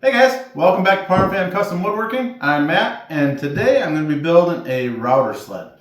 Hey guys, welcome back to Parmfam Custom Woodworking. I'm Matt, and today I'm going to be building a router sled.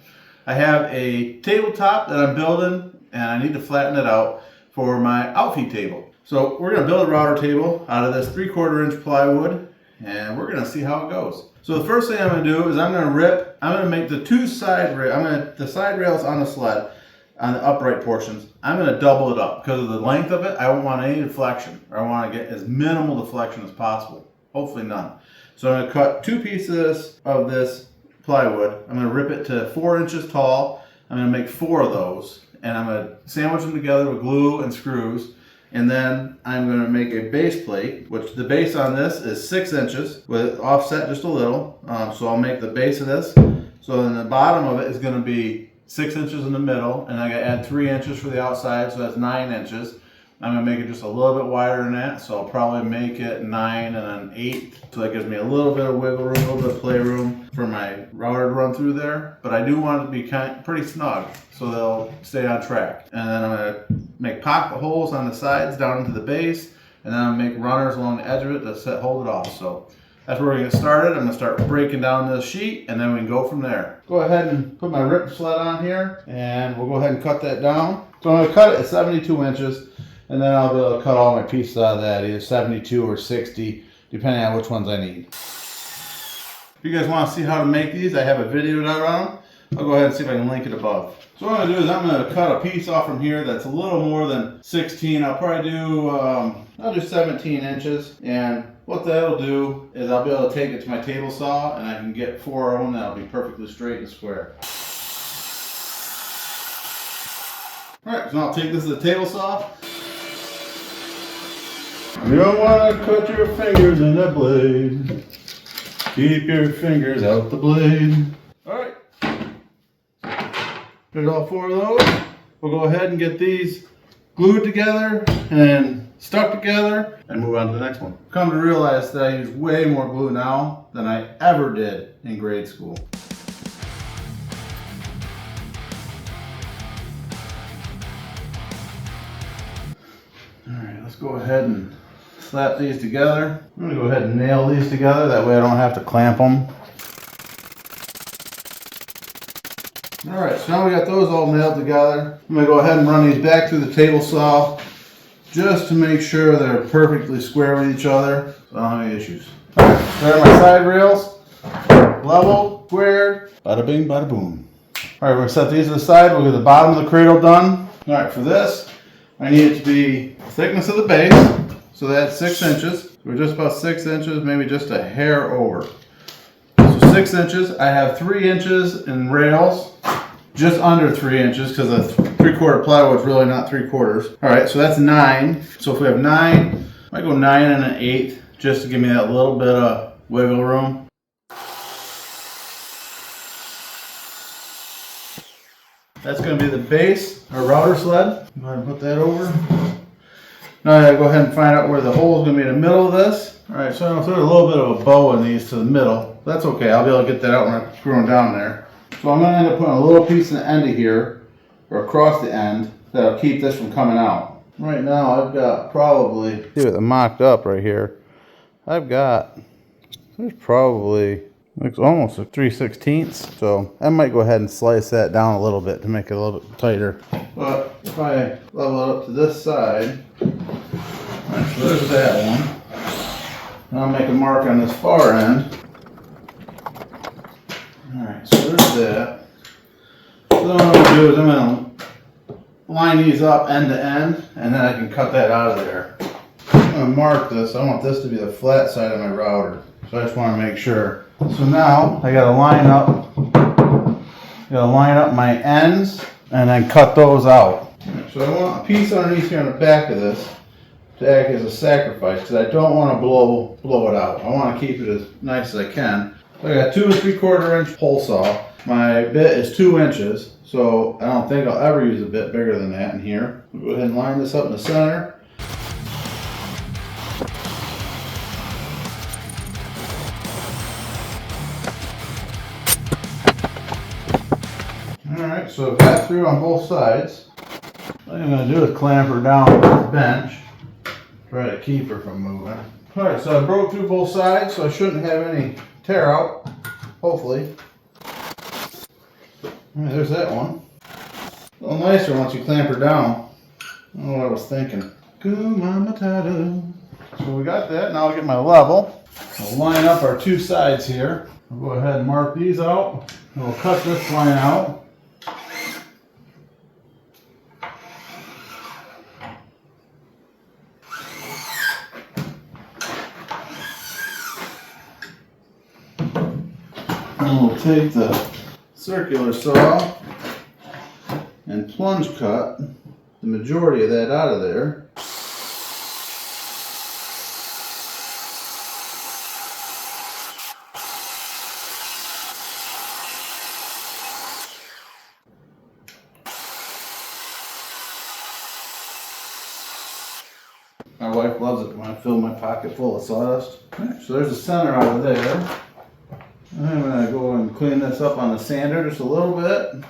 I have a tabletop that I'm building, and I need to flatten it out for my outfeed table. So we're going to build a router table out of this 3/4 inch plywood, and we're going to see how it goes. So the first thing I'm going to do is I'm going to make the the side rails on the sled, on the upright portions, I'm going to double it up because of the length of it. I don't want any deflection. I want to get as minimal deflection as possible. Hopefully none. So I'm going to cut 2 pieces of this plywood. I'm going to rip it to 4 inches tall. I'm going to make 4 of those, and I'm going to sandwich them together with glue and screws. And then I'm going to make a base plate, which the base on this is 6 inches with offset just a little. So I'll make the base of this. So then the bottom of it is going to be 6 inches in the middle, and I got to add 3 inches for the outside, so that's 9 inches. I'm going to make it just a little bit wider than that, so I'll probably make it 9 and then 8. So that gives me a little bit of wiggle room, a little bit of play room for my router to run through there. But I do want it to be pretty snug, so they'll stay on track. And then I'm going to make pocket holes on the sides down into the base, and then I'm going to make runners along the edge of it to hold it off. So that's where we're going to get started. I'm going to start breaking down this sheet, and then we can go from there. Go ahead and put my rip sled on here, and we'll go ahead and cut that down. So I'm going to cut it at 72 inches, and then I'll be able to cut all my pieces out of that, either 72 or 60, depending on which ones I need. If you guys want to see how to make these, I have a video out on them. I'll go ahead and see if I can link it above. So what I'm going to do is I'm going to cut a piece off from here that's a little more than 16. I'll probably do, I'll do 17 inches. And what that'll do is I'll be able to take it to my table saw, and I can get 4 of them that'll be perfectly straight and square. Alright, so I'll take this to the table saw. You don't want to cut your fingers in the blade. Keep your fingers out the blade. Alright. There's all 4 of those. We'll go ahead and get these glued together and stuck together and move on to the next one. Come to realize that I use way more glue now than I ever did in grade school. Alright, let's go ahead and slap these together. I'm going to go ahead and nail these together, that way I don't have to clamp them. Alright, so now we got those all nailed together. I'm going to go ahead and run these back through the table saw just to make sure they're perfectly square with each other, so I don't have any issues. Alright, there are my side rails. Level, squared, bada bing, bada boom. Alright, we're going to set these to the side. We'll get the bottom of the cradle done. Alright, for this, I need it to be the thickness of the base, so that's 6 inches. We're just about 6 inches, maybe just a hair over. So 6 inches. I have 3 inches in rails, just under 3 inches, because the 3/4 plywood is really not 3/4. Alright, so that's 9. So if we have 9, I might go 9 and an 1/8, just to give me that little bit of wiggle room. That's going to be the base, our router sled. Go ahead and put that over. Now I gotta go ahead and find out where the hole is going to be in the middle of this. Alright, so I'm going to throw a little bit of a bow in these to the middle. That's okay, I'll be able to get that out when I screw them down there. So I'm going to end up putting a little piece in the end of here, or across the end, that'll keep this from coming out. Right now I've got probably, see what the mocked up right here, there's probably, looks almost a 3/16. So I might go ahead and slice that down a little bit to make it a little bit tighter. But if I level it up to this side, alright, so there's that one. And I'll make a mark on this far end. Alright, so there's that. So what I'm going to do is I'm going to line these up end to end, and then I can cut that out of there. I'm going to mark this. I want this to be the flat side of my router. So I just want to make sure. So now I got to line up my ends and then cut those out. Right, so I want a piece underneath here on the back of this to act as a sacrifice, because I don't want to blow it out. I want to keep it as nice as I can. So I got 2 3/4 inch hole saw. My bit is 2 inches, so I don't think I'll ever use a bit bigger than that in here. We'll go ahead and line this up in the center. Alright, so I've got through on both sides. What I'm going to do is clamp her down with this bench. Try to keep her from moving. Alright, so I broke through both sides, so I shouldn't have any tear out, hopefully. Alright, there's that one. A little nicer once you clamp her down. I don't know what I was thinking. So we got that. Now I'll get my level. We'll line up our two sides here. I'll go ahead and mark these out. And we'll cut this line out. And we'll take the circular saw and plunge cut the majority of that out of there. My wife loves it when I fill my pocket full of sawdust. Right, so there's the center out of there. I'm going to go and clean this up on the sander just a little bit.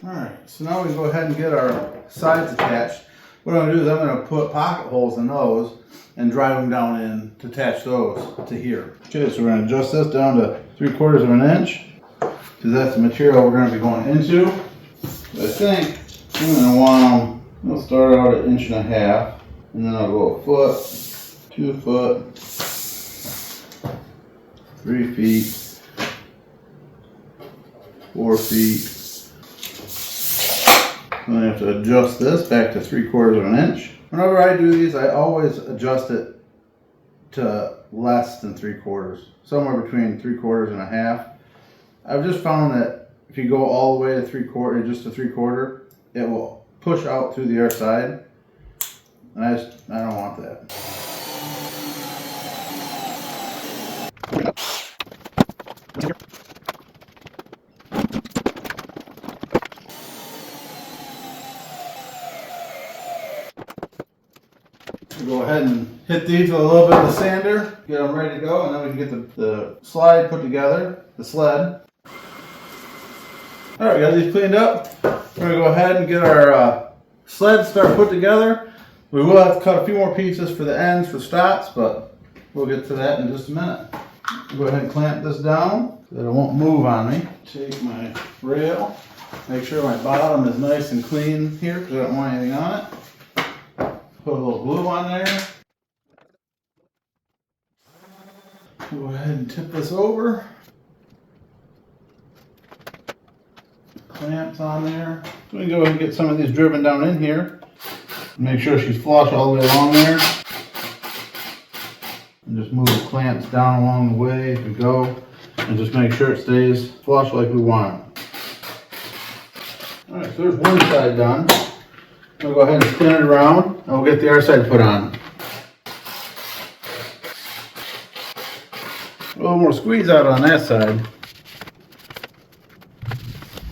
Alright, so now we go ahead and get our sides attached. What I'm going to do is I'm going to put pocket holes in those and drive them down in to attach those to here. Okay, so we're going to adjust this down to 3/4 of an inch because that's the material we're going to be going into. I think I'm going to want them, I'll start out at 1.5 inches and then I'll go 1 foot, 2 foot, 3 feet, 4 feet. Then I have to adjust this back to 3/4 of an inch. Whenever I do these, I always adjust it to less than 3/4, somewhere between 3/4 and 1/2. I've just found that if you go all the way to 3/4, just to 3/4, it will push out through the other side, and I don't want that. Go ahead and hit these with a little bit of the sander, get them ready to go, and then we can get the slide put together, the sled. Alright, we got these cleaned up. We're going to go ahead and get our sled start put together. We will have to cut a few more pieces for the ends for stops, but we'll get to that in just a minute. Go ahead and clamp this down so that it won't move on me. Take my rail, make sure my bottom is nice and clean here because I don't want anything on it. Put a little glue on there. Go ahead and tip this over. Clamps on there. So we can go ahead and get some of these driven down in here. Make sure she's flush all the way along there. And just move the clamps down along the way as we go. And just make sure it stays flush like we want it. Alright, so there's one side done. We'll go ahead and spin it around and we'll get the other side put on. A little more squeeze out on that side.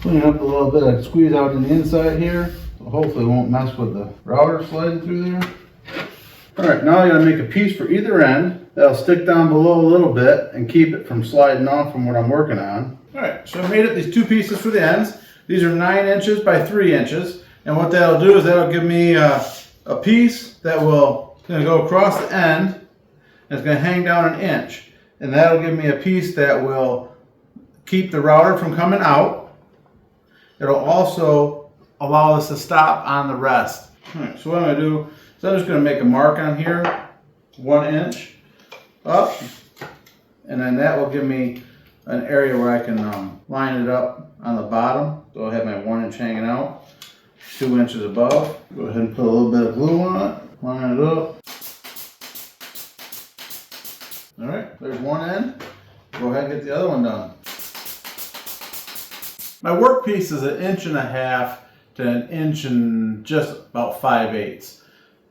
Clean up a little bit of squeeze out in the inside here. So hopefully it won't mess with the router sliding through there. Alright, now I gotta make a piece for either end that'll stick down below a little bit and keep it from sliding off from what I'm working on. Alright, so I made up these two pieces for the ends. These are 9 inches by 3 inches. And what that'll do is that'll give me a piece that will go across the end, and it's going to hang down 1 inch. And that'll give me a piece that will keep the router from coming out. It'll also allow us to stop on the rest. Alright, so what I'm going to do is I'm just going to make a mark on here, 1 inch up, and then that will give me an area where I can line it up on the bottom. So I'll have my 1 inch hanging out. 2 inches above. Go ahead and put a little bit of glue on it, line it up. Alright, there's one end. Go ahead and get the other one done. My workpiece is 1.5 inches to 1 inch and just about 5/8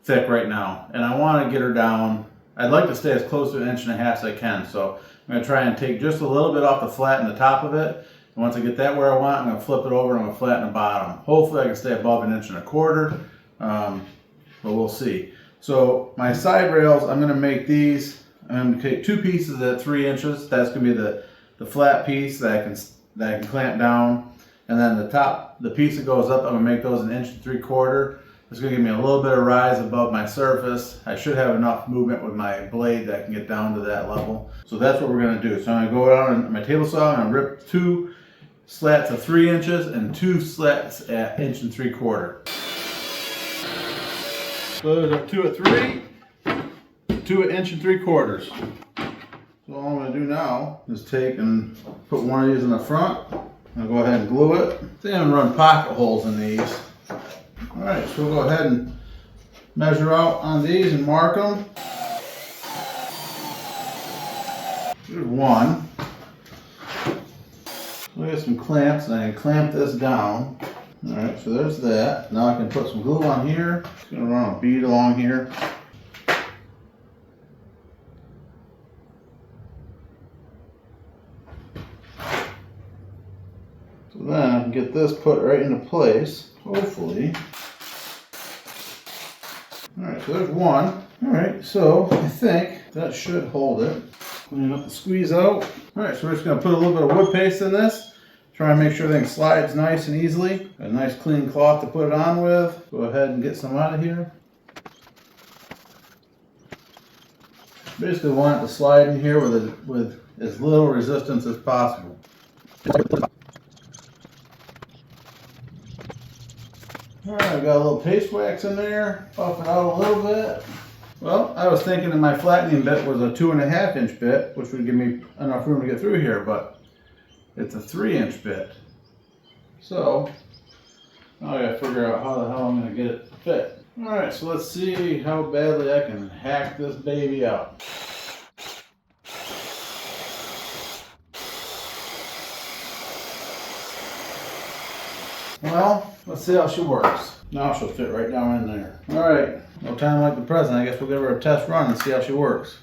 thick right now. And I want to get her down. I'd like to stay as close to 1.5 inches as I can. So I'm going to try and take just a little bit off the flat in the top of it. And once I get that where I want, I'm going to flip it over and I'm going to flatten the bottom. Hopefully I can stay above 1.25 inches, but we'll see. So my side rails, I'm going to make these I'm going to take two pieces at 3 inches. That's going to be the flat piece that I can clamp down. And then the piece that goes up, I'm going to make those 1 3/4 inches. It's going to give me a little bit of rise above my surface. I should have enough movement with my blade that I can get down to that level. So that's what we're going to do. So I'm going to go out on my table saw and I'm going to rip 2 slats of 3 inches and 2 slats at 1 3/4 inches. So there's a 2 at 3, 2 at 1 3/4 inches. So all I'm going to do now is take and put one of these in the front. I'll go ahead and glue it. I think I'm going to run pocket holes in these. Alright, so we'll go ahead and measure out on these and mark them. There's one. So I got some clamps and I can clamp this down. Alright, so there's that. Now I can put some glue on here. Just going to run a bead along here. So then I can get this put right into place, hopefully. Alright, so there's one. Alright, so I think that should hold it. Clean up the squeeze out. Alright, so we're just going to put a little bit of wood paste in this. Try and make sure everything slides nice and easily. A nice clean cloth to put it on with. Go ahead and get some out of here. Basically want it to slide in here with as little resistance as possible. Alright, I've got a little paste wax in there, buff it out a little bit. Well, I was thinking that my flattening bit was a 2.5 inch bit, which would give me enough room to get through here, but it's a 3 inch bit. So, now I gotta figure out how the hell I'm gonna get it to fit. Alright, so let's see how badly I can hack this baby out. Well, let's see how she works. Now she'll fit right down in there. Alright, no time like the present. I guess we'll give her a test run and see how she works.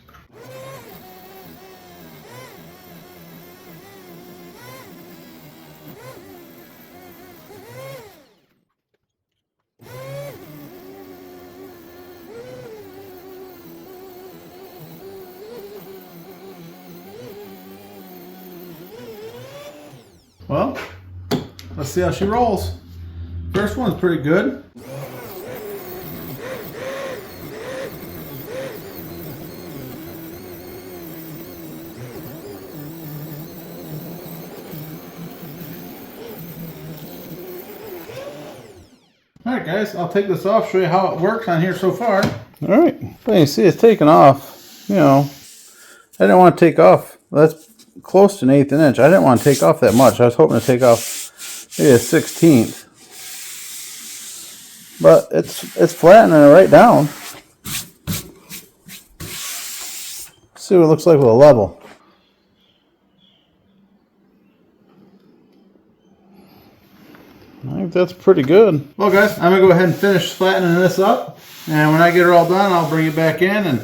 Well, let's see how she rolls. First one's pretty good. Alright guys, I'll take this off, show you how it works on here so far. Alright, so you see it's taken off. You know, I didn't want to take off. That's close to 1/8 inch. I didn't want to take off that much. I was hoping to take off maybe a 1/16. But it's flattening it right down. Let's see what it looks like with a level. I think that's pretty good. Well guys, I'm going to go ahead and finish flattening this up. And when I get her all done, I'll bring it back in and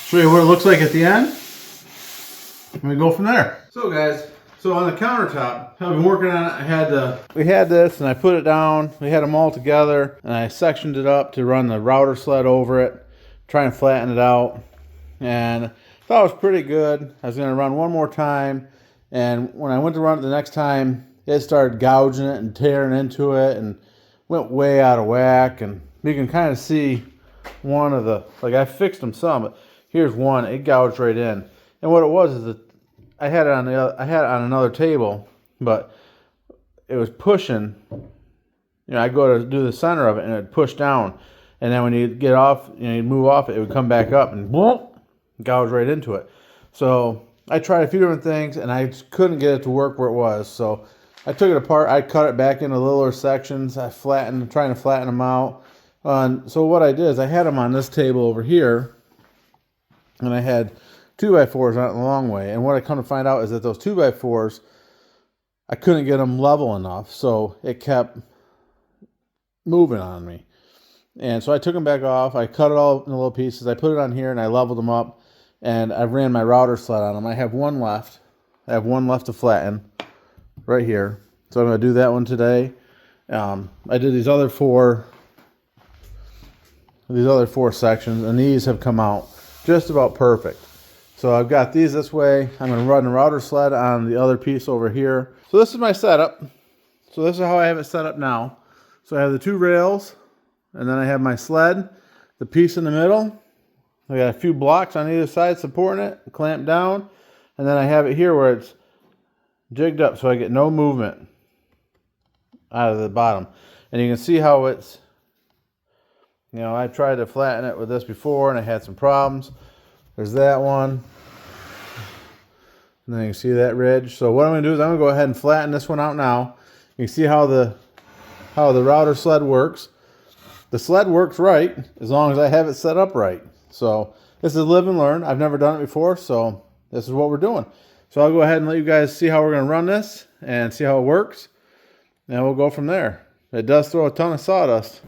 show you what it looks like at the end. And we go from there. So guys, so on the countertop, I've been working on it. We had this and I put it down. We had them all together and I sectioned it up to run the router sled over it, try and flatten it out. And I thought it was pretty good. I was going to run one more time. And when I went to run it the next time, it started gouging it and tearing into it and went way out of whack. And you can kind of see one of the, like I fixed them some, but here's one, it gouged right in. And what it was is that I had it on another table, but it was pushing. You know, I go to do the center of it, and it pushed down. And then when you get off, you know, you move off it, it would come back up and gouge right into it. So I tried a few different things, and I just couldn't get it to work where it was. So I took it apart. I cut it back into littler sections. I flattened, trying to flatten them out. So what I did is I had them on this table over here, and I had 2x4s on it the long way. And what I come to find out is that those 2x4s, I couldn't get them level enough, so it kept moving on me. And so I took them back off. I cut it all in little pieces. I put it on here and I leveled them up, and I ran my router sled on them. I have one left. I have one left to flatten right here. So I'm going to do that one today. I did these other four sections, and these have come out just about perfect. So I've got these this way. I'm going to run the router sled on the other piece over here. So this is my setup. So this is how I have it set up now. So I have the two rails, and then I have my sled, the piece in the middle. I got a few blocks on either side supporting it, clamped down, and then I have it here where it's jigged up so I get no movement out of the bottom. And you can see how it's, you know, I tried to flatten it with this before and I had some problems. There's that one. And then you can see that ridge. So what I'm going to do is I'm going to go ahead and flatten this one out now. You can see how the router sled works. The sled works right as long as I have it set up right. So this is live and learn. I've never done it before, so this is what we're doing. So I'll go ahead and let you guys see how we're going to run this and see how it works. And we'll go from there. It does throw a ton of sawdust.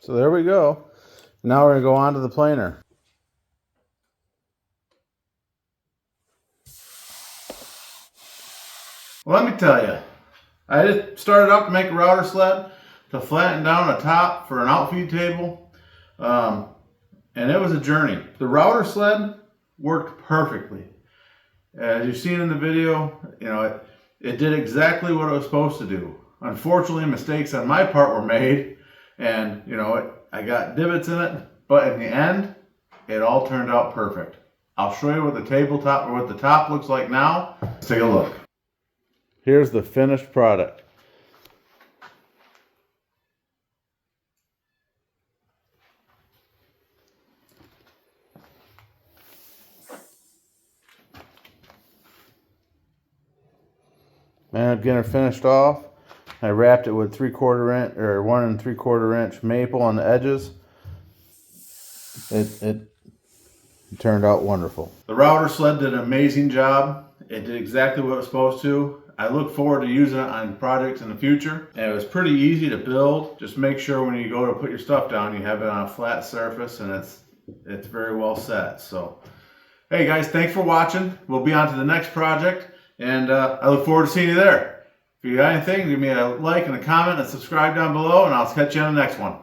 So there we go. Now we're going to go on to the planer. Well, let me tell you, I just started out to make a router sled to flatten down a top for an outfeed table, and it was a journey. The router sled worked perfectly. As you've seen in the video, you know, it did exactly what it was supposed to do. Unfortunately, mistakes on my part were made, and you know, I got divots in it, but in the end, it all turned out perfect. I'll show you what the tabletop or what the top looks like now. Let's take a look. Here's the finished product. And getting it finished off, I wrapped it with 3/4 inch or 1 3/4 inch maple on the edges. It turned out wonderful. The router sled did an amazing job. It did exactly what it was supposed to. I look forward to using it on projects in the future. And it was pretty easy to build. Just make sure when you go to put your stuff down, you have it on a flat surface and it's very well set. So, hey guys, thanks for watching. We'll be on to the next project. And I look forward to seeing you there. If you got anything, give me a like and a comment and subscribe down below, and I'll catch you on the next one.